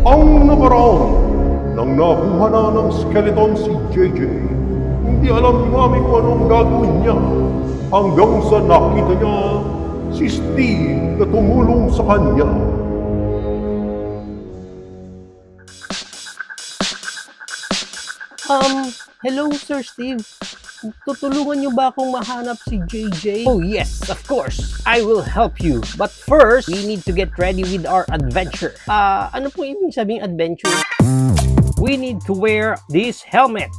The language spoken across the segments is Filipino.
Ang nakaraan nang nakuha na ng skeleton si JJ, hindi alam ni Mami kung anong gagawin niya hanggang sa nakita niya si Steve na tumulong sa kanya. Hello Sir Steve. Tutulungan niyo ba akong mahanap si JJ? Oh yes, of course. I will help you. But first, we need to get ready with our adventure. Ano po ibig sabing adventure? We need to wear this helmet.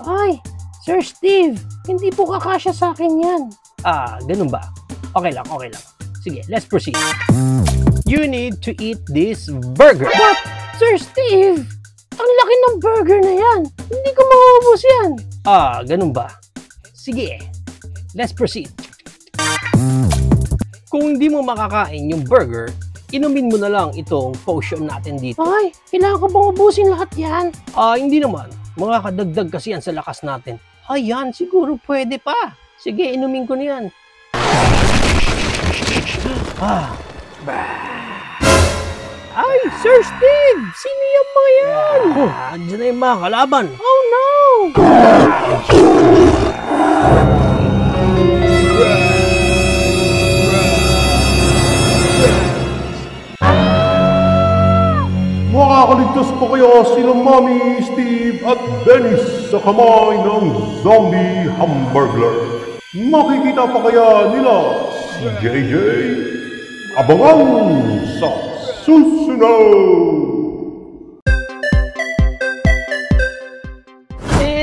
Ay, Sir Steve, hindi po kakasya sa akin yan. Ganun ba? Okay lang, okay lang. Sige, let's proceed. You need to eat this burger. But, Sir Steve, ang laki ng burger na yan. Hindi ko maubos yan. Ganun ba? Sige, let's proceed. Kung hindi mo makakain yung burger, inumin mo na lang itong potion natin dito. Ay, kailangan ko bang ubusin lahat yan? Hindi naman. Mga kadagdag kasi yan sa lakas natin. Ayan, siguro pwede pa. Sige, inumin ko na yan. Ay, Sir Steve! Sino yung mga yan? Andiyan na yung mga kalaban. Oh no! Makakaligtas pa kaya sila Mami, Steve at Dennis sa kamay ng zombie hamburglar? Makikita pa kaya nila si JJ? Abangan sa susunod!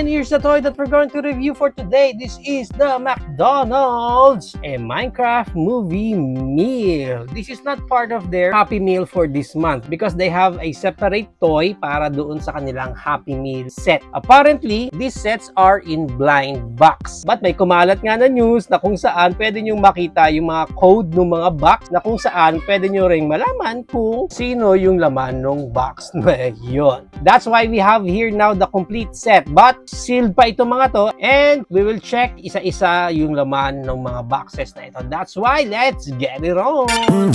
And here's the toy that we're going to review for today. This is the McDonald's a Minecraft movie meal. This is not part of their Happy Meal for this month because they have a separate toy para doon sa kanilang Happy Meal set. Apparently, these sets are in blind box. But may kumalat nga na news na kung saan pwede nyo makita yung mga code ng mga box na kung saan pwede nyo ring malaman kung sino yung laman ng box na yun. That's why we have here now the complete set. But sealed pa itong mga to and we will check isa-isa yung laman ng mga boxes na ito. That's why, let's get it on!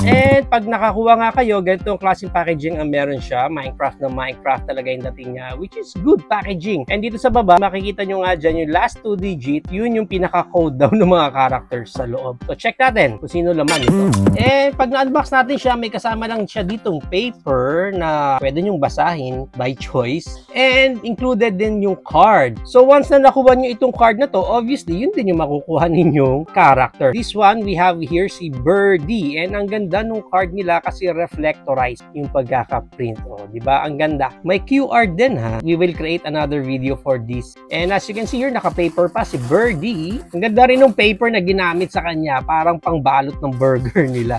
And pag nakakuha nga kayo, ganito ang klaseng packaging ang meron siya. Minecraft na Minecraft talaga yung dating niya, which is good packaging. And dito sa baba, makikita nyo nga dyan yung last 2 digit, yun yung pinaka-code daw ng mga characters sa loob. So check natin kung sino laman ito. And pag na-unbox natin siya, may kasama lang siya ditong paper na pwede nyong basahin by choice. And included din yung card. So once na nakuha nyo itong card na to, obviously yun din yung makukuha ninyong character. This one we have here si Birdie, and ang ganda nung card nila kasi reflectorized yung pagkaka-print. Di ba? Ang ganda. May QR din ha. We will create another video for this. And as you can see here, naka-paper pa si Birdie. Ang ganda rin ng paper na ginamit sa kanya, parang pangbalot ng burger nila.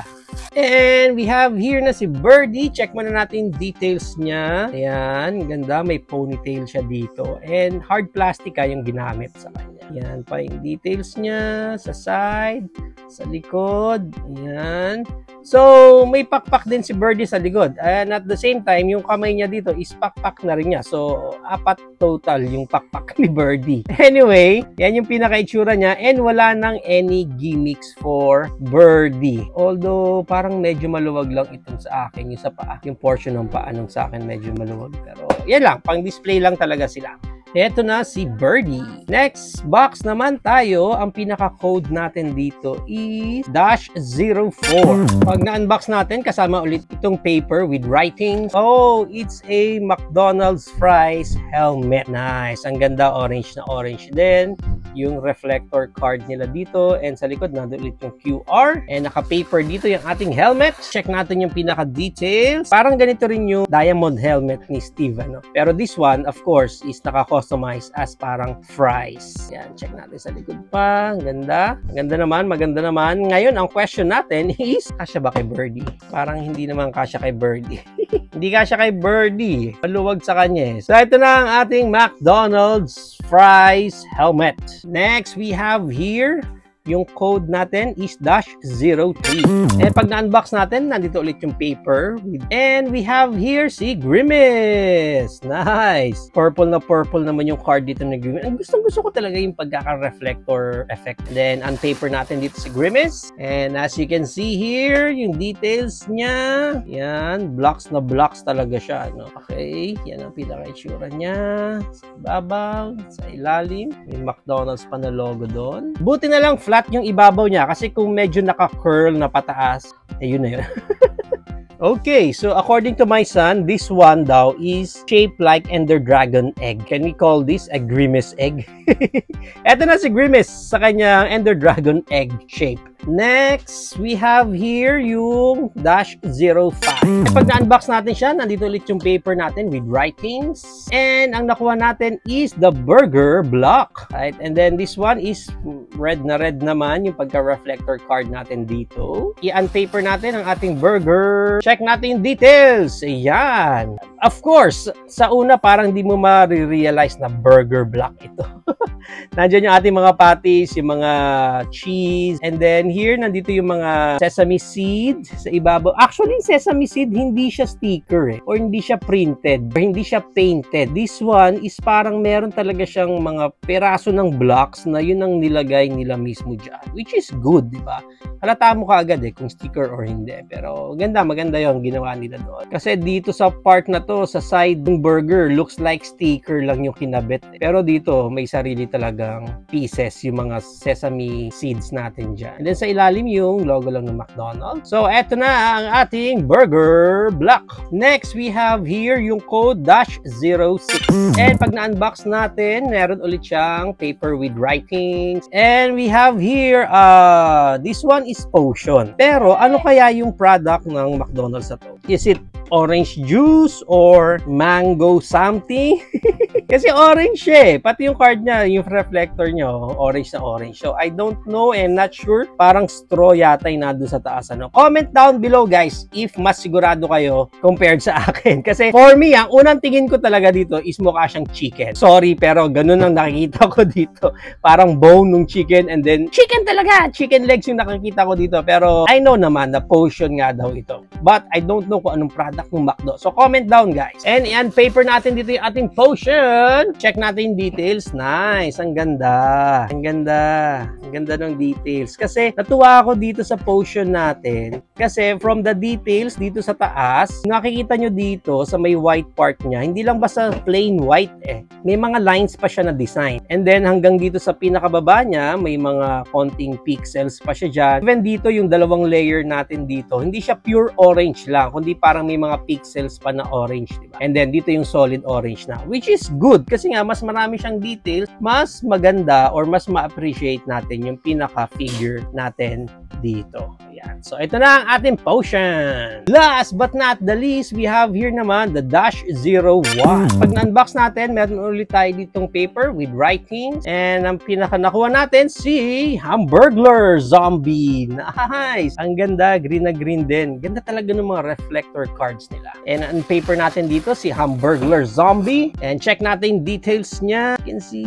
And we have here na si Birdie. Check muna natin details niya. Ayan, ganda. May ponytail siya dito. And hard plastic yung ginamit sa kanya. Ayan pa yung details niya sa side, sa likod. Ayan. So, may pakpak din si Birdie sa likod. And at the same time, yung kamay niya dito is pakpak na rin niya. So, 4 total yung pakpak ni Birdie. Anyway, yan yung pinaka-itsura niya. And wala nang any gimmicks for Birdie. Although, parang medyo maluwag lang itong sa akin. Yung sa paa, yung portion ng paa nung sa akin medyo maluwag. Pero, yan lang. Pang-display lang talaga sila. Ito na si Birdie. Next box naman tayo. Ang pinaka-code natin dito is -04. Pag na-unbox natin, kasama ulit itong paper with writings. Oh, it's a McDonald's fries helmet. Nice. Ang ganda. Orange na orange din. Yung reflector card nila dito. And sa likod, nandun ulit yung QR. And naka-paper dito yung ating helmet. Check natin yung pinaka-details. Parang ganito rin yung diamond helmet ni Steve. Pero this one, of course, is naka-customized as parang fries. Yan, check natin sa likod pa. Ang ganda. Ang ganda naman, maganda naman. Ngayon, ang question natin is, kasya ba kay Birdie? Parang hindi naman kasya kay Birdie. Hindi kasya kay Birdie. Maluwag sa kanya. So, ito na ang ating McDonald's fries helmet. Next, we have here Yung code natin is -03. And pag na-unbox natin, nandito ulit yung paper. And we have here si Grimace. Nice! Purple naman yung card dito ng Grimace. Ang gusto ko talaga yung pagkaka-reflector effect. Then, on paper natin dito si Grimace. And as you can see here, yung details niya. Yan, blocks na blocks talaga siya. No? Okay, yan ang pinaka-itsura niya. Sa ibabaw, sa ilalim. May McDonald's pa na logo doon. Buti na lang flat yung ibabaw niya kasi kung medyo naka-curl na pataas, yun na yun. Okay, so according to my son, this one daw is shaped like Ender Dragon egg. Can we call this a Grimace egg? Eto na si Grimace sa kanyang Ender Dragon egg shape. Next, we have here yung -05. Pag na-unbox natin siya, nandito ulit yung paper natin with writings. And ang nakuha natin is the burger block. Right? And then this one is red na red naman yung pagka-reflector card natin dito. I-unpaper natin ang ating burger. Check natin yung details. Ayan. Of course, sa una parang di mo ma-realize na burger block ito. Nandiyan yung ating mga patties, yung mga cheese, and then here, nandito yung mga sesame seed sa ibabaw. Actually, sesame seed, hindi siya sticker or hindi siya printed, or hindi siya painted. This one is parang meron talaga siyang mga peraso ng blocks na yun ang nilagay nila mismo dyan, which is good, di ba? Halata mo kaagad kung sticker or hindi. Pero maganda yon ginawa nila doon. Kasi dito sa part na to, sa side ng burger, looks like sticker lang yung kinabit. Pero dito, may sarili talagang pieces, yung mga sesame seeds natin dyan. And then sa ilalim yung logo lang ng McDonald's. So, eto na ang ating burger block. Next, we have here yung code -06. And pag na-unbox natin, meron ulit siyang paper with writings. And we have here, this one is potion. Pero, ano kaya yung product ng McDonald's na to? Is it orange juice or mango something? Kasi orange pati yung card niya, yung reflector niya, orange na orange. So, I don't know and not sure. Parang straw yata yung nandun sa taas. Comment down below, guys, if mas sigurado kayo compared sa akin. Kasi for me, ang unang tingin ko talaga dito is mukha siyang chicken. Sorry, pero ganun ang nakikita ko dito. Parang bone ng chicken and then chicken talaga! Chicken legs yung nakikita ko dito. Pero I know naman na potion nga daw ito. But I don't know kung anong product ng McDo. So, comment down, guys. And yan, paper natin dito yung ating potion. Check natin yung details. Nice. Ang ganda. Ang ganda. Ang ganda ng details. Kasi natuwa ako dito sa potion natin. Kasi from the details dito sa taas, nakikita nyo dito sa may white part niya, hindi lang basta plain white May mga lines pa siya na design. And then hanggang dito sa pinakababa niya, may mga konting pixels pa siya dyan. Even dito yung dalawang layer natin dito, hindi siya pure orange lang, kundi parang may mga pixels pa na orange, diba? And then dito yung solid orange na, which is good kasi nga mas marami siyang details, mas maganda or mas ma-appreciate natin yung pinaka-figure natin dito. Ayan. So, ito na ang ating potion. Last but not the least, we have here naman the -01. Pag na-unbox natin, meron ulit tayo ditong paper with writings. And ang pinaka-nakuha natin, si Hamburglar Zombie. Nice! Ang ganda, green na green din. Ganda talaga ng mga reflector cards nila. And ang paper natin dito, si Hamburglar Zombie. And check natin details niya. You can see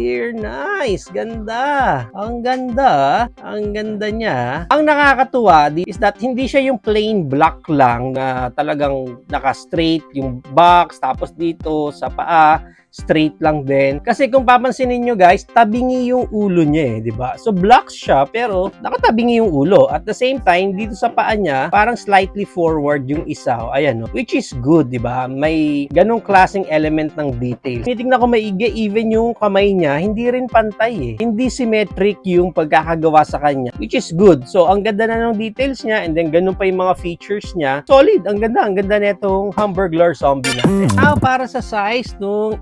here. Nice! Ganda! Ang ganda. Ang ganda niya. Ang nakakatuwa is that hindi siya yung plain black lang na talagang naka-straight yung box, tapos dito sa paa straight lang din. Kasi kung papansinin nyo guys, tabingi yung ulo niya di ba? So black siya pero nakatabingi yung ulo. At the same time, dito sa paa niya, parang slightly forward yung isa. Ayan, no? Which is good, di ba? May ganong klaseng element ng details. Titignan ko maigi, even yung kamay niya, hindi rin pantay Hindi symmetric yung pagkakagawa sa kanya, which is good. So, ang ganda na ng details niya, and then ganun pa yung mga features niya. Solid, ang ganda netong Hamburglar Zombie natin. Now, para sa size nung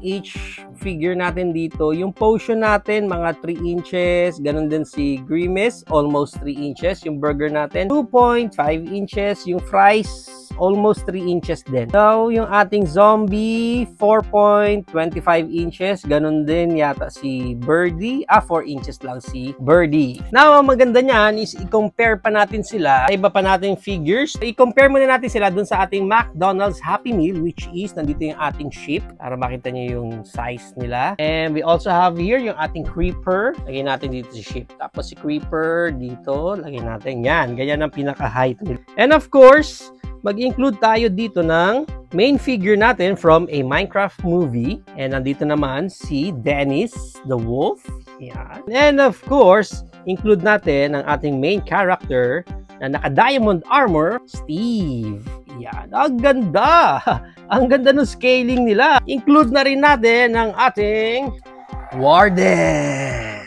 figure natin dito, yung potion natin, mga 3 inches, ganun din si Grimace, almost 3 inches, yung burger natin, 2.5 inches, yung fries, almost 3 inches din. So, yung ating zombie, 4.25 inches, ganun din yata si Birdie, 4 inches lang si Birdie. Now, ang maganda niyan is i-compare pa natin sila sa iba pa nating figures. I-compare muna natin sila dun sa ating McDonald's Happy Meal, which is, nandito yung ating shape, para makita niyo yung size price nila. And we also have here yung ating Creeper. Lagyan natin dito si Ship. Tapos si Creeper dito, lagyan natin yan. Ganyan ang pinaka-height nila. And of course, mag-include tayo dito ng main figure natin from a Minecraft movie. And nandito naman si Dennis the Wolf. Yan. And of course, include natin ang ating main character na naka-diamond armor, Steve. Yan. Ang ganda! Ang ganda ng scaling nila. Include na rin natin ang ating Warden.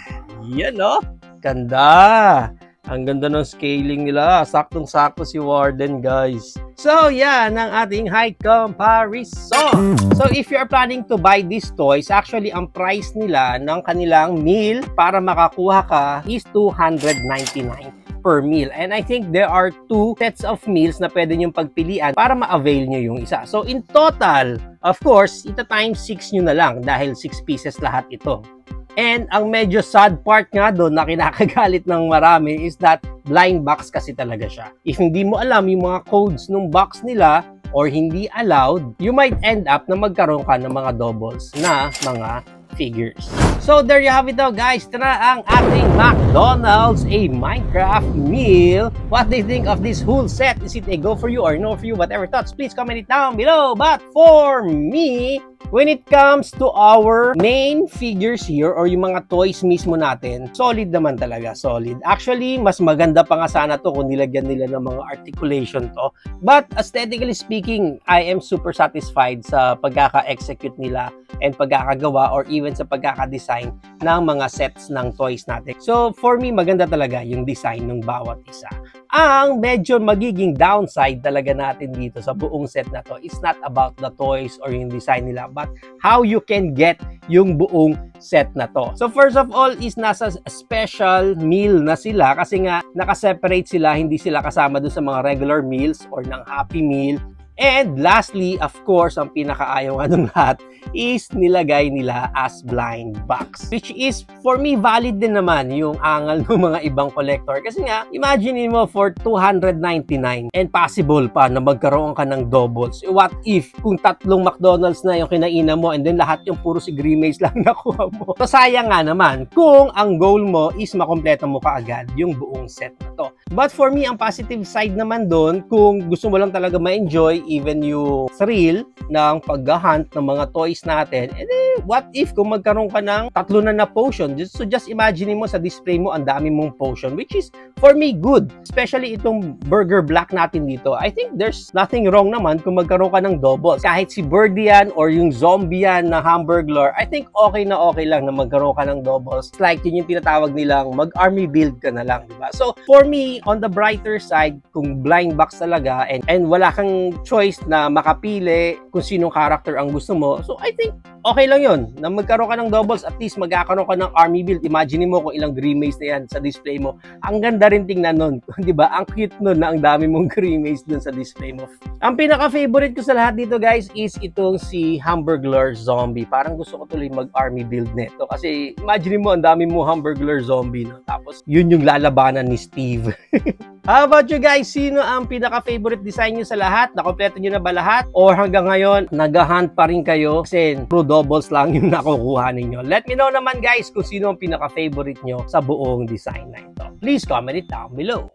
Yan, no? Ganda! Ang ganda ng scaling nila. Saktong-sakto si Warden, guys. So, yan ang ating height comparison. So, if you are planning to buy these toys, actually, ang price nila ng kanilang meal para makakuha ka is $299 per meal. And I think there are 2 sets of meals na pwede nyong pagpilian para ma-avail nyo yung isa. So, in total, of course, ita times 6 nyo na lang dahil 6 pieces lahat ito. And ang medyo sad part nga doon na kinakagalit ng marami is that blind box kasi talaga siya. If hindi mo alam yung mga codes ng box nila or hindi allowed, you might end up na magkaroon ka ng mga doubles na mga figures. So there you have it now, guys. Tara ang ating McDonald's a Minecraft meal. What do you think of this whole set? Is it a go for you or no for you? Whatever thoughts, please comment it down below. But for me, when it comes to our main figures here or yung mga toys mismo natin, solid naman talaga, solid. Actually, mas maganda pa nga sana to kung nilagyan nila ng mga articulation to. But aesthetically speaking, I am super satisfied sa pagkaka-execute nila and pagkakagawa or even sa pagkaka-design ng mga sets ng toys natin. So, for me, maganda talaga yung design ng bawat isa. Ang medyo magiging downside talaga natin dito sa buong set na to is not about the toys or yung design nila, but how you can get yung buong set na to. So, first of all is nasa special meal na sila kasi nga nakaseparate sila, hindi sila kasama doon sa mga regular meals or ng Happy Meal. And lastly, of course, ang pinakaayaw nga ng lahat is nilagay nila as blind box. Which is, for me, valid din naman yung angal ng mga ibang collector. Kasi nga, imagine mo for $299 and possible pa na magkaroon ka ng doubles. What if kung 3 McDonald's na yung kinainan mo and then lahat yung puro si Grimace lang nakuha mo? So, sayang nga naman kung ang goal mo is makompleto mo kaagad yung buong set na to. But for me, ang positive side naman doon, kung gusto mo lang talaga ma-enjoy even yung thrill ng pag-hunt ng mga toys natin, and then, what if kung magkaroon ka ng 3 na potion? So just imagine mo sa display mo ang dami mong potion, which is for me good. Especially itong Burger Black natin dito. I think there's nothing wrong naman kung magkaroon ka ng doubles. Kahit si Birdie yan or yung zombie yan na Hamburglar, I think okay na okay lang na magkaroon ka ng doubles. It's like yun yung tinatawag nilang mag-army build ka na lang, diba? So for me, on the brighter side, kung blind box talaga and wala kang choice na makapili kung sinong character ang gusto mo, so I think okay lang yun na magkaroon ka ng doubles, at least magkakaroon ka ng army build. Imagine mo kung ilang Grimace na yan sa display mo. Ang ganda rin tingnan nun, di ba? Ang cute nun na ang dami mong Grimace dun sa display mo. Ang pinaka-favorite ko sa lahat dito, guys, is itong si Hamburglar Zombie. Parang gusto ko tuloy mag-army build neto kasi imagine mo ang dami mong Hamburglar Zombie, no? Tapos yun yung lalabanan ni Steve. How about you guys? Sino ang pinaka-favorite design nyo sa lahat? Nakompleto nyo na ba lahat? Or hanggang ngayon, nag-hunt pa rin kayo kasi true doubles lang yung nakukuha ninyo? Let me know naman, guys, kung sino ang pinaka-favorite nyo sa buong design na ito. Please comment it down below.